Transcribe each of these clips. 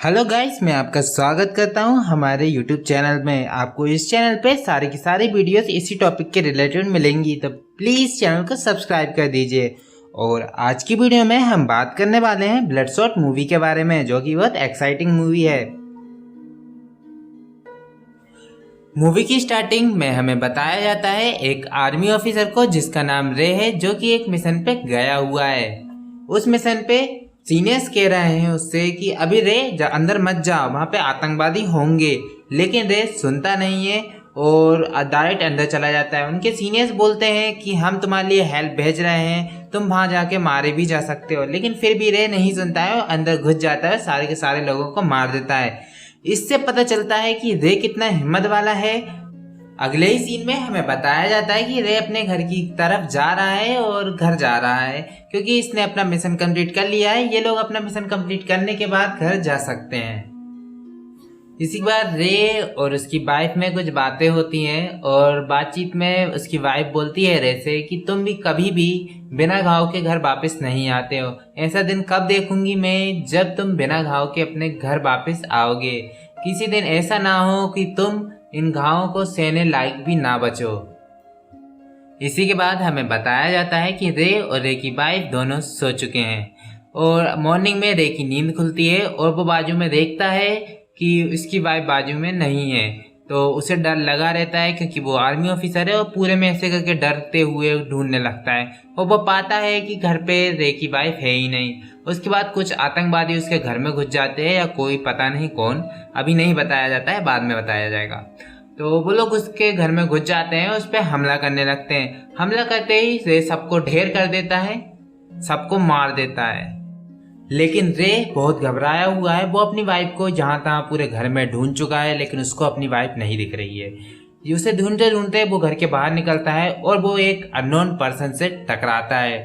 Hello guys, मैं आपका स्वागत करता हूं हमारे यूट्यूब चैनल में। आपको इस चैनल पे सारी की सारी वीडियोस इसी टॉपिक के रिलेटेड मिलेंगी, तो प्लीज़ चैनल को सब्सक्राइब कर दीजिए। और आज की वीडियो में हम बात करने वाले हैं ब्लडशॉट मूवी के बारे में, जो कि बहुत एक्साइटिंग मूवी है। मूवी की स्टार्टिंग में हमें बताया जाता है एक आर्मी ऑफिसर को जिसका नाम रे है, जो कि एक मिशन पे गया हुआ है। उस मिशन पे सीनियर्स कह रहे हैं उससे कि अभी रे अंदर मत जाओ, वहाँ पे आतंकवादी होंगे। लेकिन रे सुनता नहीं है और डायरेक्ट अंदर चला जाता है। उनके सीनियर्स बोलते हैं कि हम तुम्हारे लिए हेल्प भेज रहे हैं, तुम वहाँ जाके मारे भी जा सकते हो। लेकिन फिर भी रे नहीं सुनता है और अंदर घुस जाता है, सारे के सारे लोगों को मार देता है। इससे पता चलता है कि रे कितना हिम्मत वाला है। अगले ही सीन में हमें बताया जाता है कि रे अपने घर की तरफ जा रहा है और घर जा रहा है क्योंकि इसने अपना मिशन कंप्लीट कर लिया है। ये लोग अपना मिशन कंप्लीट करने के बाद घर जा सकते हैं। इसी के बाद रे और उसकी वाइफ में कुछ बातें होती हैं और बातचीत में उसकी वाइफ बोलती है रे से कि तुम भी कभी भी बिना घाव के घर वापस नहीं आते हो। ऐसा दिन कब देखूंगी मैं जब तुम बिना घाव के अपने घर वापस आओगे। किसी दिन ऐसा ना हो कि तुम इन घावों को सहने लायक भी ना बचो। इसी के बाद हमें बताया जाता है कि रे और रे की वाइफ दोनों सो चुके हैं और मॉर्निंग में रे की नींद खुलती है और वो बाजू में देखता है कि इसकी वाइफ बाजू में नहीं है। तो उसे डर लगा रहता है क्योंकि वो आर्मी ऑफिसर है और पूरे में ऐसे करके डरते हुए ढूंढने लगता है और वो पाता है कि घर पे रे की वाइफ है ही नहीं। उसके बाद कुछ आतंकवादी उसके घर में घुस जाते हैं या कोई पता नहीं कौन, अभी नहीं बताया जाता है, बाद में बताया जाएगा। तो वो लोग उसके घर में घुस जाते हैं, उस पर हमला करने लगते हैं। हमला करते ही रे सबको ढेर कर देता है, सबको मार देता है। लेकिन रे बहुत घबराया हुआ है। वो अपनी वाइफ को जहाँ तहाँ पूरे घर में ढूंढ चुका है, लेकिन उसको अपनी वाइफ नहीं दिख रही है। उसे ढूंढते ढूंढते वो घर के बाहर निकलता है और वो एक अननोन पर्सन से टकराता है।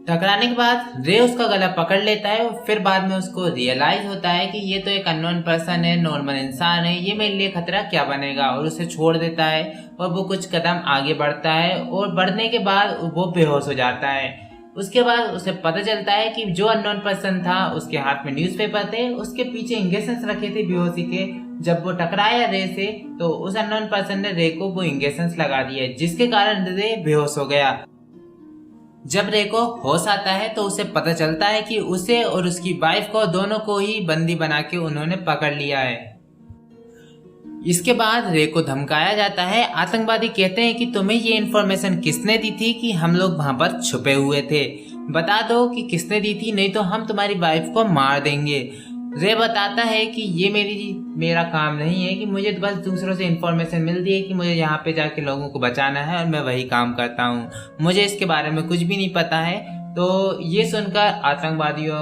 टकराने के बाद रे उसका गला पकड़ लेता है और फिर बाद में उसको रियलाइज होता है कि ये तो एक अननोन पर्सन है, नॉर्मल इंसान है, ये मेरे लिए खतरा क्या बनेगा, और उसे छोड़ देता है और वो कुछ कदम आगे बढ़ता है और बढ़ने के बाद वो बेहोश हो जाता है। उसके बाद उसे पता चलता है कि जो अननोन पर्सन था उसके हाथ में न्यूज़पेपर थे, उसके पीछे इंजेक्शंस रखे थे बेहोशी के। जब वो टकराया रे से तो उस अननोन पर्सन ने रे को वो इंजेक्शंस लगा दिए, जिसके कारण रे बेहोश हो गया। जब रे को होश आता है तो उसे पता चलता है कि उसे और उसकी वाइफ को दोनों को ही बंदी बना के उन्होंने पकड़ लिया है। इसके बाद रे को धमकाया जाता है। आतंकवादी कहते हैं कि तुम्हें ये इन्फॉर्मेशन किसने दी थी कि हम लोग वहां पर छुपे हुए थे, बता दो कि किसने दी थी, नहीं तो हम तुम्हारी वाइफ को मार देंगे। रे बताता है कि ये मेरा काम नहीं है, कि मुझे बस दूसरों से इन्फॉर्मेशन मिलती है कि मुझे यहाँ पे जाके लोगों को बचाना है और मैं वही काम करता हूँ, मुझे इसके बारे में कुछ भी नहीं पता है। तो ये सुनकर आतंकवादियों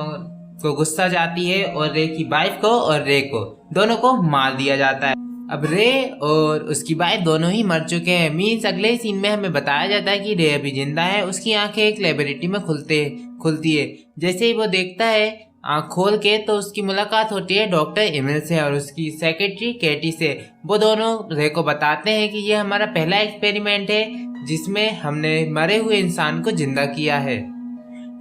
को गुस्सा जाती है और रे की वाइफ को और रे को दोनों को मार दिया जाता है। अब रे और उसकी वाइफ दोनों ही मर चुके हैं। मीन्स अगले सीन में हमें बताया जाता है कि रे अभी जिंदा है। उसकी आंखें एक लेबोरेटरी में खुलती है। जैसे ही वो देखता है आंख खोल के तो उसकी मुलाकात होती है डॉक्टर एमिल से और उसकी सेक्रेटरी केटी से। वो दोनों रे को बताते हैं कि ये हमारा पहला एक्सपेरिमेंट है जिसमें हमने मरे हुए इंसान को जिंदा किया है।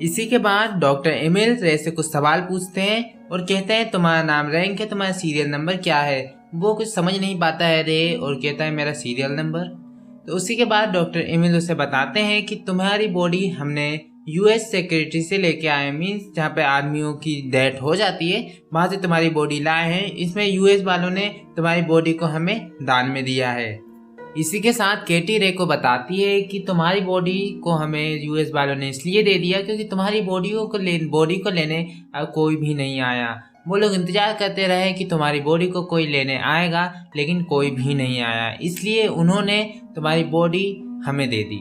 इसी के बाद डॉक्टर एमिल रे से कुछ सवाल पूछते हैं और कहते हैं तुम्हारा नाम रैंक है, तुम्हारा सीरियल नंबर क्या है। वो कुछ समझ नहीं पाता है रे और कहता है मेरा सीरियल नंबर। तो उसी के बाद डॉक्टर एमिल उसे बताते हैं कि तुम्हारी बॉडी हमने यूएस सेक्रेटरी से लेके आए, मीन्स जहाँ पे आर्मियों की डेथ हो जाती है वहाँ से तुम्हारी बॉडी लाए हैं। इसमें यूएस वालों ने तुम्हारी बॉडी को हमें दान में दिया है। इसी के साथ केटी रे को बताती है कि तुम्हारी बॉडी को हमें यूएस वालों ने इसलिए दे दिया क्योंकि तुम्हारी बॉडी को लेने कोई भी नहीं आया। वो लोग इंतजार करते रहे कि तुम्हारी बॉडी को कोई लेने आएगा, लेकिन कोई भी नहीं आया, इसलिए उन्होंने तुम्हारी बॉडी हमें दे दी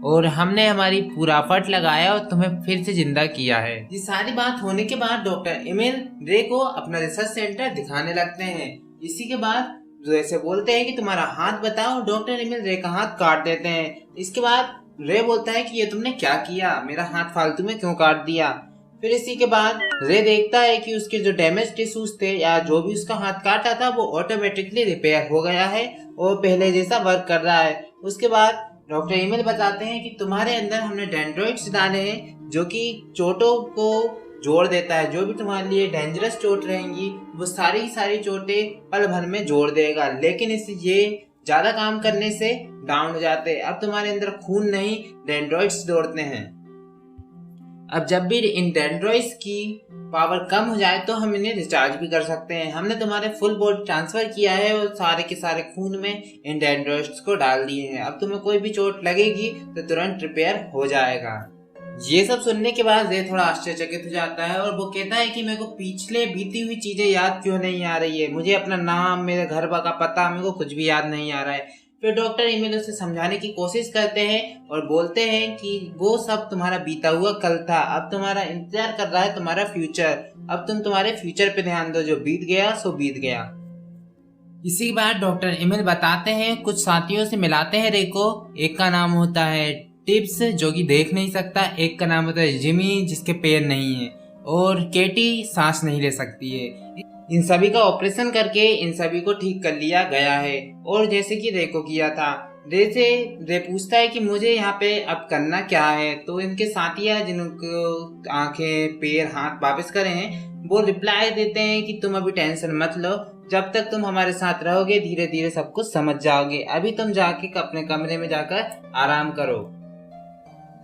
और हमने हमारी पूरा एफर्ट लगाया और तुम्हें फिर से जिंदा किया है। ये सारी बात होने के बाद डॉक्टर एमिल रे को अपना रिसर्च सेंटर दिखाने लगते हैं। इसी के बाद जैसे बोलते हैं कि तुम्हारा हाथ बताओ, डॉक्टर एमिल रे का हाथ काट देते हैं। इसके बाद रे बोलता है कि ये तुमने क्या किया, मेरा हाथ फालतू में क्यों काट दिया। फिर इसी के बाद रे देखता है कि उसके जो डैमेज टिश्यूज थे या जो भी उसका हाथ काटा था वो ऑटोमेटिकली रिपेयर हो गया है और पहले जैसा वर्क कर रहा है। उसके बाद डॉक्टर एमिल बताते हैं कि तुम्हारे अंदर हमने डेंड्राइट्स डाले हैं जो कि चोटों को जोड़ देता है। जो भी तुम्हारे लिए डेंजरस चोट रहेंगी वो सारी की सारी चोटें पल भर में जोड़ देगा, लेकिन इस ये ज्यादा काम करने से डाउन हो जाते हैं। अब तुम्हारे अंदर खून नहीं, डेंड्रॉइड्स दौड़ते हैं। अब जब भी इन डेंड्रॉइड्स की पावर कम हो जाए तो हम इन्हें रिचार्ज भी कर सकते हैं। हमने तुम्हारे फुल बॉडी ट्रांसफर किया है और सारे के सारे खून में इन डेंड्रॉइड्स को डाल दिए हैं। अब तुम्हें कोई भी चोट लगेगी तो तुरंत रिपेयर हो जाएगा। ये सब सुनने के बाद रे थोड़ा आश्चर्यचकित हो जाता है और वो कहता है कि मेरे को पिछले बीती हुई चीजें याद क्यों नहीं आ रही है। मुझे अपना नाम, मेरे घर का पता, मेरे को कुछ भी याद नहीं आ रहा है। फिर डॉक्टर इमिल उसे समझाने की कोशिश करते हैं और बोलते हैं कि वो सब तुम्हारा बीता हुआ कल था, अब तुम्हारा इंतजार कर रहा है तुम्हारा फ्यूचर। अब तुम तुम्हारे फ्यूचर पे ध्यान दो, जो बीत गया सो बीत गया। इसी के बाद डॉक्टर इमिल बताते हैं, कुछ साथियों से मिलाते हैं रे को। एक का नाम होता है टिप्स जो कि देख नहीं सकता, एक का नाम होता है जिमी जिसके पैर नहीं है, और केटी सांस नहीं ले सकती है। इन सभी का ऑपरेशन करके इन सभी को ठीक कर लिया गया है। और जैसे कि रे को किया था, रे पूछता है कि मुझे यहाँ पे अब करना क्या है। तो इनके साथियाँ जिनको आंखें, पैर, हाथ वापस करे हैं, वो रिप्लाई देते हैं कि तुम अभी टेंशन मत लो, जब तक तुम हमारे साथ रहोगे धीरे धीरे सब कुछ समझ जाओगे। अभी तुम जाके अपने कमरे में जाकर आराम करो।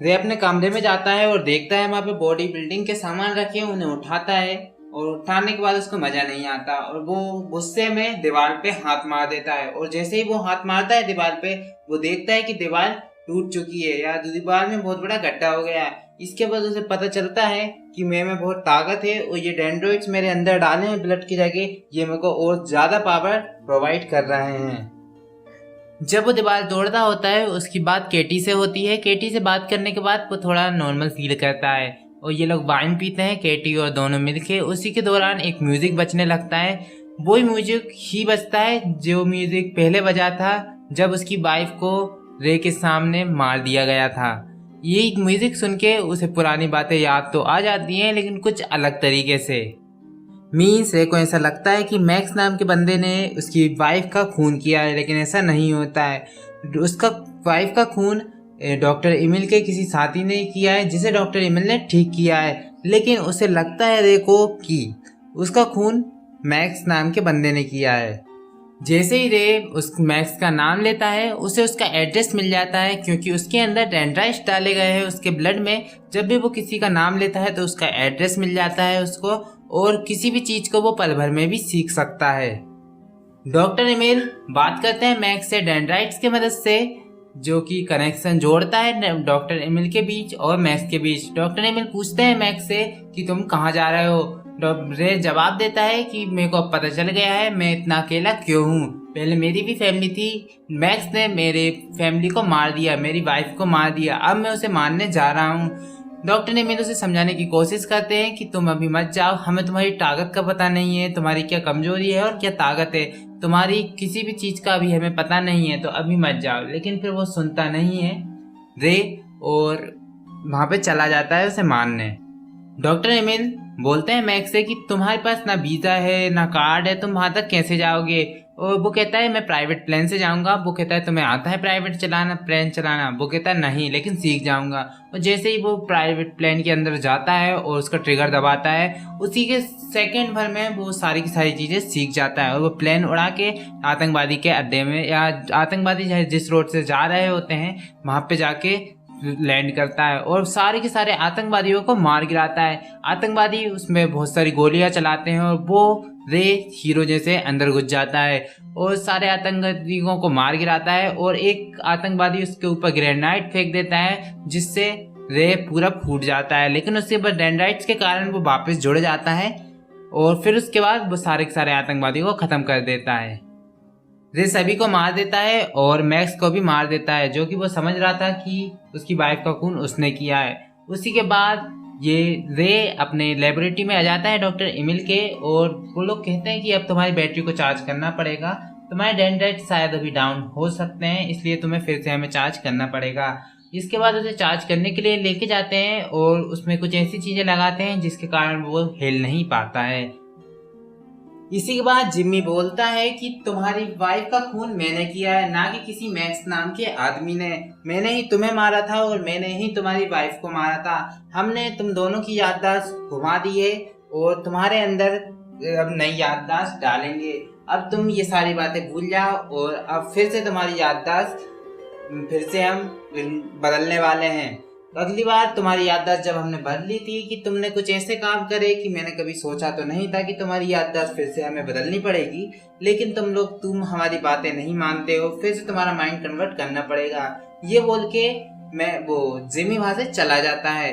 रे अपने कमरे में जाता है और देखता है वहाँ पे बॉडी बिल्डिंग के सामान रखे हैं, उन्हें उठाता है और उठाने के बाद उसको मजा नहीं आता और वो गुस्से में दीवार पे हाथ मार देता है। और जैसे ही वो हाथ मारता है दीवार पे, वो देखता है कि दीवार टूट चुकी है या दीवार में बहुत बड़ा गड्ढा हो गया है। इसके बाद उसे पता चलता है कि मैं में बहुत ताकत है और ये डेंड्रॉइड्स मेरे अंदर डाले हैं ब्लड की जगह, ये मेरे को और ज्यादा पावर प्रोवाइड कर रहे हैं। जब वो दीवार तोड़ता होता है उसकी बात केटी से होती है। केटी से बात करने के बाद वो थोड़ा नॉर्मल फील करता है और ये लोग वाइन पीते हैं, केटी और दोनों मिलके। उसी के दौरान एक म्यूजिक बजने लगता है। वही म्यूजिक ही बजता है जो म्यूजिक पहले बजा था जब उसकी वाइफ को रे के सामने मार दिया गया था। ये म्यूजिक सुन के उसे पुरानी बातें याद तो आ जाती हैं, लेकिन कुछ अलग तरीके से। मीन्स रे को ऐसा लगता है कि मैक्स नाम के बंदे ने उसकी वाइफ का खून किया है, लेकिन ऐसा नहीं होता है। उसका वाइफ का खून डॉक्टर इमिल के किसी साथी ने किया है जिसे डॉक्टर इमिल ने ठीक किया है, लेकिन उसे लगता है रे को कि उसका खून मैक्स नाम के बंदे ने किया है। जैसे ही रे उस मैक्स का नाम लेता है उसे उसका एड्रेस मिल जाता है, क्योंकि उसके अंदर डेंड्राइट्स डाले गए हैं उसके ब्लड में। जब भी वो किसी का नाम लेता है तो उसका एड्रेस मिल जाता है उसको, और किसी भी चीज को वो पल भर में भी सीख सकता है। डॉक्टर इमिल बात करते हैं मैक्स से डेंड्राइट्स की मदद से, जो कि कनेक्शन जोड़ता है डॉक्टर इमिल के बीच और मैक्स के बीच। डॉक्टर इमिल पूछते हैं मैक्स से कि तुम कहाँ जा रहे हो। रे जवाब देता है कि मेरे को अब पता चल गया है मैं इतना अकेला क्यों हूँ। पहले मेरी भी फैमिली थी, मैक्स ने मेरे फैमिली को मार दिया, मेरी वाइफ को मार दिया, अब मैं उसे मारने जा रहा हूँ। डॉक्टर ने मेरे से समझाने की कोशिश करते हैं कि तुम अभी मत जाओ, हमें तुम्हारी ताकत का पता नहीं है, तुम्हारी क्या कमजोरी है और क्या ताकत है, तुम्हारी किसी भी चीज का अभी हमें पता नहीं है, तो अभी मत जाओ। लेकिन फिर वो सुनता नहीं है रे और वहां पे चला जाता है उसे मारने। डॉक्टर एमिल बोलते हैं मैक्स से कि तुम्हारे पास ना वीजा है ना कार्ड है, तुम वहां तक कैसे जाओगे। और वो कहता है मैं प्राइवेट प्लेन से जाऊंगा। वो कहता है तुम्हें आता है प्राइवेट चलाना, प्लेन चलाना। वो कहता है नहीं, लेकिन सीख जाऊंगा। और जैसे ही वो प्राइवेट प्लेन के अंदर जाता है और उसका ट्रिगर दबाता है, उसी के सेकंड भर में वो सारी की सारी चीजें सीख जाता है और वो प्लेन उड़ा के आतंकवादी के अड्डे में, या आतंकवादी जिस रोड से जा रहे होते हैं वहां पे जाके लैंड करता है और सारे के सारे आतंकवादियों को मार गिराता है। आतंकवादी उसमें बहुत सारी गोलियां चलाते हैं और वो रे हीरो जैसे अंदर घुस जाता है और सारे आतंकवादियों को मार गिराता है। और एक आतंकवादी उसके ऊपर ग्रेनाइट फेंक देता है जिससे रे पूरा फूट जाता है, लेकिन उसके बाद डेंड्राइट्स के कारण वो वापस जुड़ जाता है और फिर उसके बाद वो सारे के सारे आतंकवादियों को खत्म कर देता है। रे सभी को मार देता है और मैक्स को भी मार देता है, जो कि वो समझ रहा था कि उसकी वाइफ का खून उसने किया है। उसी के बाद ये रे अपने लेबोरेटरी में आ जाता है डॉक्टर एमिल के, और वो लोग कहते हैं कि अब तुम्हारी बैटरी को चार्ज करना पड़ेगा, तुम्हारे डेंड्राइट्स शायद अभी डाउन हो सकते हैं, इसलिए तुम्हें फिर से हमें चार्ज करना पड़ेगा। इसके बाद उसे चार्ज करने के लिए लेके जाते हैं और उसमें कुछ ऐसी चीजें लगाते हैं जिसके कारण वो हिल नहीं पाता है। इसी के बाद जिम्मी बोलता है कि तुम्हारी वाइफ का खून मैंने किया है, ना कि किसी मैक्स नाम के आदमी ने। मैंने ही तुम्हें मारा था और मैंने ही तुम्हारी वाइफ को मारा था। हमने तुम दोनों की याददाश्त घुमा दी है और तुम्हारे अंदर अब नई याददाश्त डालेंगे। अब तुम ये सारी बातें भूल जाओ और अब फिर से तुम्हारी याददाश्त फिर से हम बदलने वाले हैं। तो अगली बार तुम्हारी याददाश्त जब हमने बदली थी कि तुमने कुछ ऐसे काम करे कि मैंने कभी सोचा तो नहीं था कि तुम्हारी याददाश्त फिर से हमें बदलनी पड़ेगी, लेकिन तुम हमारी बातें नहीं मानते हो, फिर से तुम्हारा माइंड कन्वर्ट करना पड़ेगा। ये बोल के जिमी वहां से चला जाता है।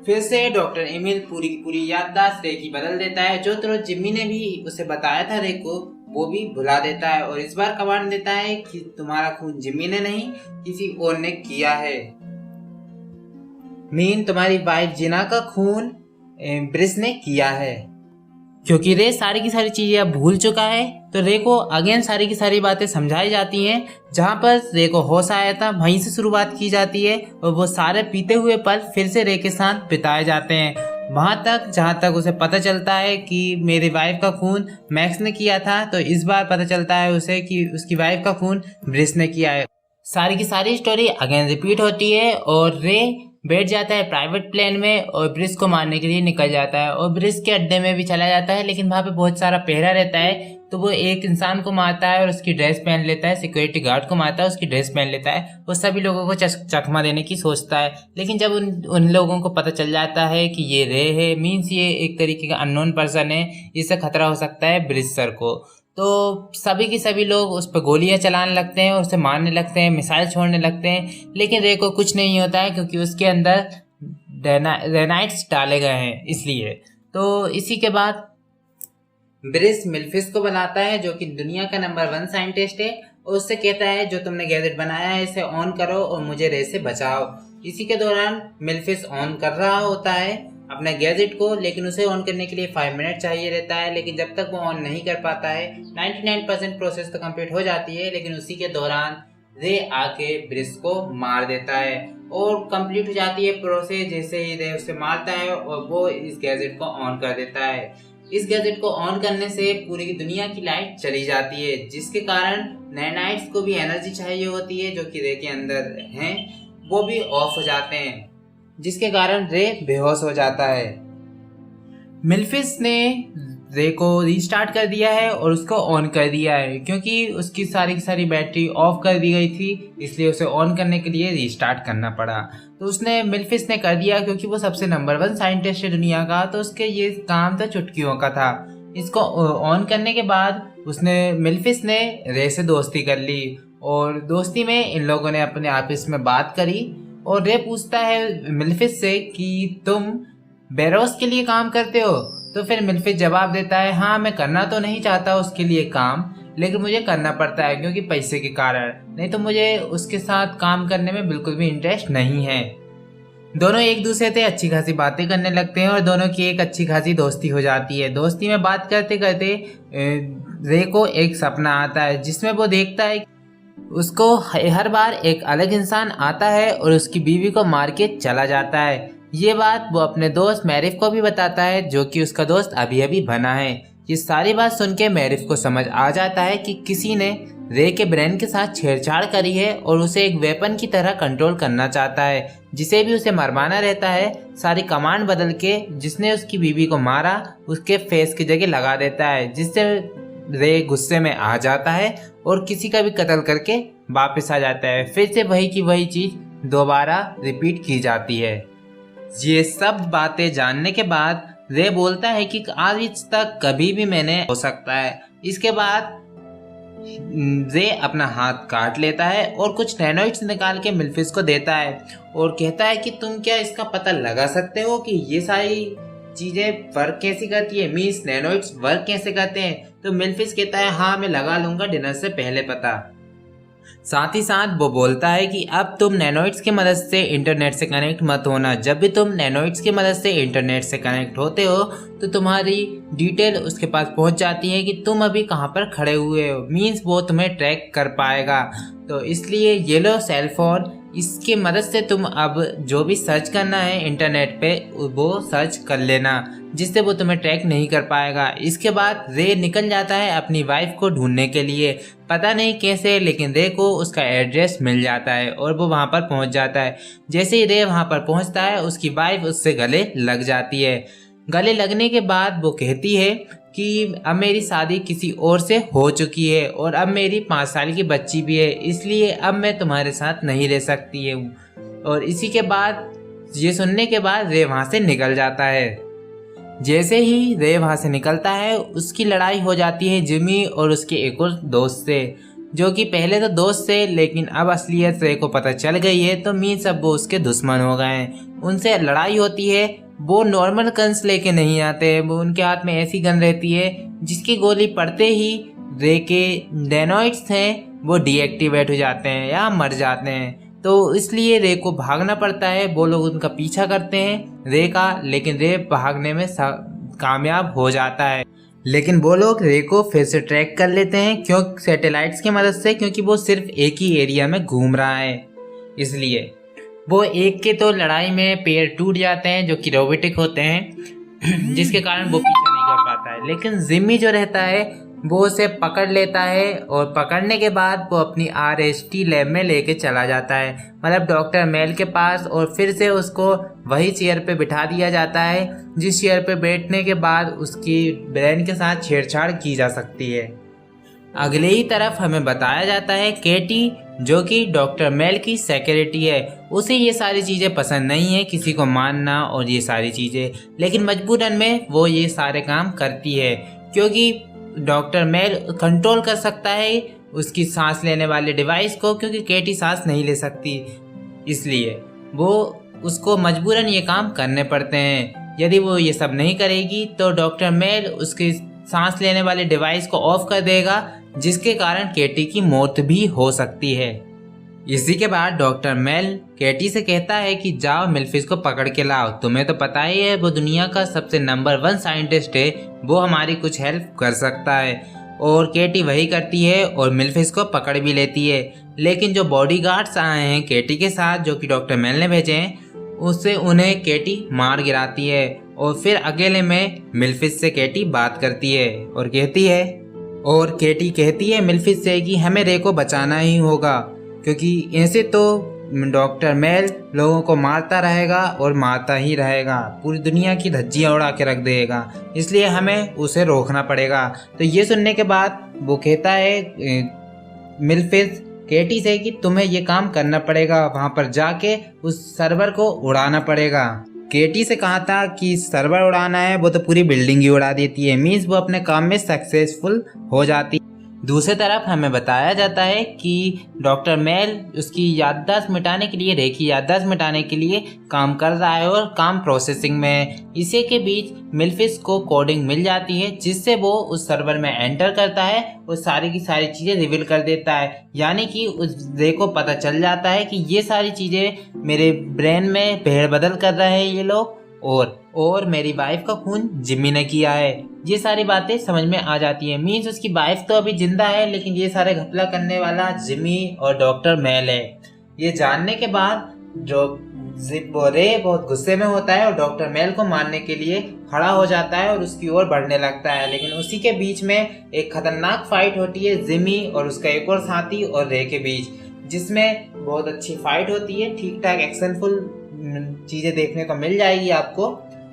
फिर से डॉक्टर एमिल पूरी की पूरी याददाश्त रे की बदल देता है। जो तरह जिम्मी ने भी उसे बताया था रे को, वो भी भुला देता है और इस बार कमांड देता है कि तुम्हारा खून जिम्मी ने नहीं किसी और ने किया है। मीन तुम्हारी वाइफ जिना का खून ब्रिस ने किया है। क्योंकि रे सारी की सारी चीजें अब भूल चुका है तो रे को अगेन सारी की सारी बातें समझाई जाती हैं। जहाँ पर रे को होश आया था वहीं से शुरुआत की जाती है और वो सारे बीते हुए पल फिर से रे के साथ बिताए जाते हैं, वहां तक जहां तक उसे पता चलता है कि मेरी वाइफ का खून मैक्स ने किया था। तो इस बार पता चलता है उसे कि उसकी वाइफ का खून ब्रिस ने किया है। सारी की सारी स्टोरी अगेन रिपीट होती है और रे बैठ जाता है प्राइवेट प्लेन में और ब्रिस को मारने के लिए निकल जाता है और ब्रिस के अड्डे में भी चला जाता है, लेकिन वहाँ पे बहुत सारा पहरा रहता है। तो वो एक इंसान को मारता है और उसकी ड्रेस पहन लेता है, सिक्योरिटी गार्ड को मारता है, उसकी ड्रेस पहन लेता है। वो सभी लोगों को चकमा देने की सोचता है, लेकिन जब उन लोगों को पता चल जाता है कि ये रे है, मीन्स ये एक तरीके का अननोन पर्सन है, इससे खतरा हो सकता है ब्रिस सर को, तो सभी के सभी लोग उस पर गोलियां चलाने लगते हैं और उसे मारने लगते हैं, मिसाइल छोड़ने लगते हैं। लेकिन रे को कुछ नहीं होता है क्योंकि उसके अंदर रेनाइट्स डाले गए हैं इसलिए। तो इसी के बाद ब्रिस मिल्फिस को बुलाता है जो कि दुनिया का नंबर 1 साइंटिस्ट है और उससे कहता है जो तुमने गैजेट बनाया है इसे ऑन करो और मुझे रे से बचाओ। इसी के दौरान मिल्फिस ऑन कर रहा होता है अपने गैजेट को, लेकिन उसे ऑन करने के लिए 5 मिनट चाहिए रहता है, लेकिन जब तक वो ऑन नहीं कर पाता है 99% प्रोसेस तो कंप्लीट हो जाती है, लेकिन उसी के दौरान रे आके ब्रिस को मार देता है और कंप्लीट हो जाती है प्रोसेस। जैसे ही रे उसे मारता है और वो इस गैजेट को ऑन कर देता है। इस गैजेट को ऑन करने से पूरी दुनिया की लाइट चली जाती है, जिसके कारण नैनाइट्स को भी एनर्जी चाहिए होती है जो कि रे के अंदर हैं, वो भी ऑफ हो जाते हैं, जिसके कारण रे बेहोश हो जाता है। मिल्फिस ने रे को रीस्टार्ट कर दिया है और उसको ऑन कर दिया है, क्योंकि उसकी सारी की सारी बैटरी ऑफ कर दी गई थी, इसलिए उसे ऑन करने के लिए रीस्टार्ट करना पड़ा। तो उसने मिल्फिस ने कर दिया क्योंकि वो सबसे नंबर 1 साइंटिस्ट है दुनिया का, तो उसके ये काम था चुटकियों का था। इसको ऑन करने के बाद मिल्फिस ने रे से दोस्ती कर ली और दोस्ती में इन लोगों ने अपने आपस में बात करी और रे पूछता है मिल्फिस से कि तुम बेरोस के लिए काम करते हो। तो फिर मिल्फिस जवाब देता है हाँ, मैं करना तो नहीं चाहता उसके लिए काम, लेकिन मुझे करना पड़ता है क्योंकि पैसे के कारण, नहीं तो मुझे उसके साथ काम करने में बिल्कुल भी इंटरेस्ट नहीं है। दोनों एक दूसरे से अच्छी खासी बातें करने लगते हैं और दोनों की एक अच्छी खासी दोस्ती हो जाती है। दोस्ती में बात करते करते रे को एक सपना आता है जिसमें वो देखता है उसको हर बार एक अलग इंसान आता है और उसकी बीवी को मार के चला जाता है। ये बात वो अपने दोस्त मैरिफ को भी बताता है जो कि उसका दोस्त अभी अभी बना है। ये सारी बात सुन के मैरिफ को समझ आ जाता है कि किसी ने रे के ब्रेन के साथ छेड़छाड़ करी है और उसे एक वेपन की तरह कंट्रोल करना चाहता है, जिसे भी उसे मरवाना रहता है। सारी कमांड बदल के जिसने उसकी बीवी को मारा उसके फेस की जगह लगा देता है, जिससे रे गुस्से में आ जाता है और किसी का भी कत्ल करके वापस आ जाता है। फिर से वही की वही चीज दोबारा रिपीट की जाती है। ये सब बातें जानने के बाद रे बोलता है कि आज तक कभी भी मैंने हो सकता है। इसके बाद रे अपना हाथ काट लेता है और कुछ नैनोइड्स निकाल के मिल्फिस को देता है और कहता है कि तुम क्या इसका पता लगा सकते हो कि ये सारी चीजें वर्क कैसी करती है, मीन्स नैनोइड्स वर्क कैसे करते हैं। तो मिल्फिस कहता है हाँ, मैं लगा लूंगा डिनर से पहले पता। साथ ही साथ वो बोलता है कि अब तुम नैनोइड्स की मदद से इंटरनेट से कनेक्ट मत होना। जब भी तुम नैनोइड्स की मदद से इंटरनेट से कनेक्ट होते हो तो तुम्हारी डिटेल उसके पास पहुंच जाती है कि तुम अभी कहां पर खड़े हुए हो, मीन्स वो तुम्हें ट्रैक कर पाएगा। तो इसलिए ये लो सेल फोन, इसकी मदद से तुम अब जो भी सर्च करना है इंटरनेट पे वो सर्च कर लेना, जिससे वो तुम्हें ट्रैक नहीं कर पाएगा। इसके बाद रे निकल जाता है अपनी वाइफ को ढूंढने के लिए, पता नहीं कैसे, लेकिन रे को उसका एड्रेस मिल जाता है और वो वहाँ पर पहुँच जाता है। जैसे ही रे वहाँ पर पहुँचता है उसकी वाइफ उससे गले लग जाती है। गले लगने के बाद वो कहती है कि अब मेरी शादी किसी और से हो चुकी है और अब मेरी 5 साल की बच्ची भी है, इसलिए अब मैं तुम्हारे साथ नहीं रह सकती हूँ। और इसी के बाद ये सुनने के बाद रे वहाँ से निकल जाता है। जैसे ही रे वहाँ से निकलता है उसकी लड़ाई हो जाती है जिमी और उसके एक और दोस्त से, जो कि पहले तो दोस्त थे लेकिन अब असलियत रे को पता चल गई है, तो मीन्स अब वो उसके दुश्मन हो गए हैं। उनसे लड़ाई होती है। वो नॉर्मल गन्स लेके नहीं आते, वो उनके हाथ में ऐसी गन रहती है जिसकी गोली पड़ते ही रे के डेनोइड्स हैं वो डीएक्टिवेट हो जाते हैं या मर जाते हैं। तो इसलिए रे को भागना पड़ता है। वो लोग उनका पीछा करते हैं रे का, लेकिन रे भागने में कामयाब हो जाता है। लेकिन वो लोग रे को फिर से ट्रैक कर लेते हैं क्यों सैटेलाइट्स की मदद से, क्योंकि वो सिर्फ एक ही एरिया में घूम रहा है। इसलिए वो एक के तो लड़ाई में पैर टूट जाते हैं जो कि रोबोटिक होते हैं, जिसके कारण वो पीछा नहीं कर पाता है। लेकिन जिम्मी जो रहता है वो उसे पकड़ लेता है और पकड़ने के बाद वो अपनी RST लैब में लेके चला जाता है, मतलब डॉक्टर मेल के पास, और फिर से उसको वही चेयर पे बिठा दिया जाता है जिस चेयर पे बैठने के बाद उसकी ब्रेन के साथ छेड़छाड़ की जा सकती है। अगले ही तरफ हमें बताया जाता है केटी, जो कि डॉक्टर मेल की सेक्रेटरी है। उसे ये सारी चीज़ें पसंद नहीं है, किसी को मारना और ये सारी चीज़ें, लेकिन मजबूरन में वो ये सारे काम करती है क्योंकि डॉक्टर मेल कंट्रोल कर सकता है उसकी सांस लेने वाले डिवाइस को, क्योंकि केटी सांस नहीं ले सकती, इसलिए वो उसको मजबूरन ये काम करने पड़ते हैं। यदि वो ये सब नहीं करेगी तो डॉक्टर मेल उसकी सांस लेने वाले डिवाइस को ऑफ कर देगा, जिसके कारण केटी की मौत भी हो सकती है। इसी के बाद डॉक्टर मेल केटी से कहता है कि जाओ मिल्फिस को पकड़ के लाओ, तुम्हें तो पता ही है वो दुनिया का सबसे नंबर 1 साइंटिस्ट है, वो हमारी कुछ हेल्प कर सकता है। और केटी वही करती है और मिल्फिस को पकड़ भी लेती है। लेकिन जो बॉडीगार्ड्स आए हैं केटी के साथ, जो कि डॉक्टर मेल ने भेजे हैं, उससे उन्हें केटी मार गिराती है। और फिर अकेले में मिल्फिस से केटी बात करती है और केटी कहती है मिल्फिस से कि हमें रे को बचाना ही होगा, क्योंकि ऐसे तो डॉक्टर मेल लोगों को मारता रहेगा और मारता ही रहेगा, पूरी दुनिया की धज्जियां उड़ा के रख देगा, इसलिए हमें उसे रोकना पड़ेगा। तो ये सुनने के बाद वो कहता है मिल्फिस केटी से कि तुम्हें ये काम करना पड़ेगा, वहाँ पर जाके उस सर्वर को उड़ाना पड़ेगा। केटी से कहा था कि सर्वर उड़ाना है, वो तो पूरी बिल्डिंग ही उड़ा देती है, मीन्स वो अपने काम में सक्सेसफुल हो जाती है। दूसरी तरफ हमें बताया जाता है कि डॉक्टर मेल उसकी याददाश्त मिटाने के लिए, रे की याददाश्त मिटाने के लिए काम कर रहा है और काम प्रोसेसिंग में है। इसी के बीच मिल्फिस को कोडिंग मिल जाती है जिससे वो उस सर्वर में एंटर करता है और सारी की सारी चीज़ें रिवील कर देता है, यानी कि उस रे को पता चल जाता है कि ये सारी चीज़ें मेरे ब्रेन में भेड़ बदल कर रहे हैं ये लोग, और मेरी वाइफ का खून जिम्मी ने किया है। ये सारी बातें समझ में आ जाती है। मीन्स उसकी वाइफ तो अभी जिंदा है, लेकिन ये सारे घपला करने वाला जिम्मी और डॉक्टर मेल है। ये जानने के बाद जो रे बहुत गुस्से में होता है और डॉक्टर मेल को मारने के लिए खड़ा हो जाता है और उसकी ओर बढ़ने लगता है। लेकिन उसी के बीच में एक खतरनाक फाइट होती है जिम्मी और उसका एक और साथी और रे के बीच, जिसमें बहुत अच्छी फाइट होती है, ठीक ठाक एक्शनफुल चीजें देखने को मिल जाएगी आपको।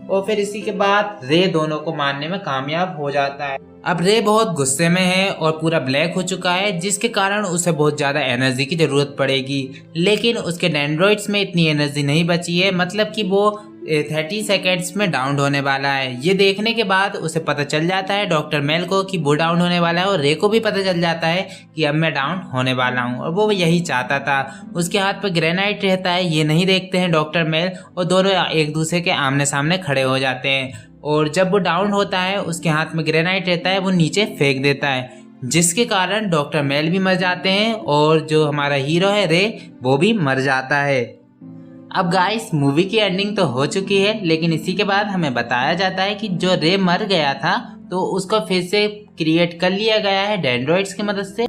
और फिर इसी के बाद रे दोनों को मारने में कामयाब हो जाता है। अब रे बहुत गुस्से में है और पूरा ब्लैक हो चुका है, जिसके कारण उसे बहुत ज़्यादा एनर्जी की ज़रूरत पड़ेगी, लेकिन उसके डेंड्रॉइड्स में इतनी एनर्जी नहीं बची है, मतलब कि वो 30 सेकेंड्स में डाउन होने वाला है। ये देखने के बाद उसे पता चल जाता है डॉक्टर मेल को कि वो डाउन होने वाला है, और रे को भी पता चल जाता है कि अब मैं डाउन होने वाला हूँ, और वो यही चाहता था। उसके हाथ पर ग्रेनाइट रहता है, ये नहीं देखते हैं डॉक्टर मेल, और दोनों एक दूसरे के आमने सामने खड़े हो जाते हैं। और जब वो डाउन होता है उसके हाथ में ग्रेनाइट रहता है, वो नीचे फेंक देता है, जिसके कारण डॉक्टर मेल भी मर जाते हैं और जो हमारा हीरो है रे वो भी मर जाता है। अब गाइस मूवी की एंडिंग तो हो चुकी है, लेकिन इसी के बाद हमें बताया जाता है कि जो रे मर गया था तो उसको फिर से क्रिएट कर लिया गया है डेंड्रॉइड्स की मदद से।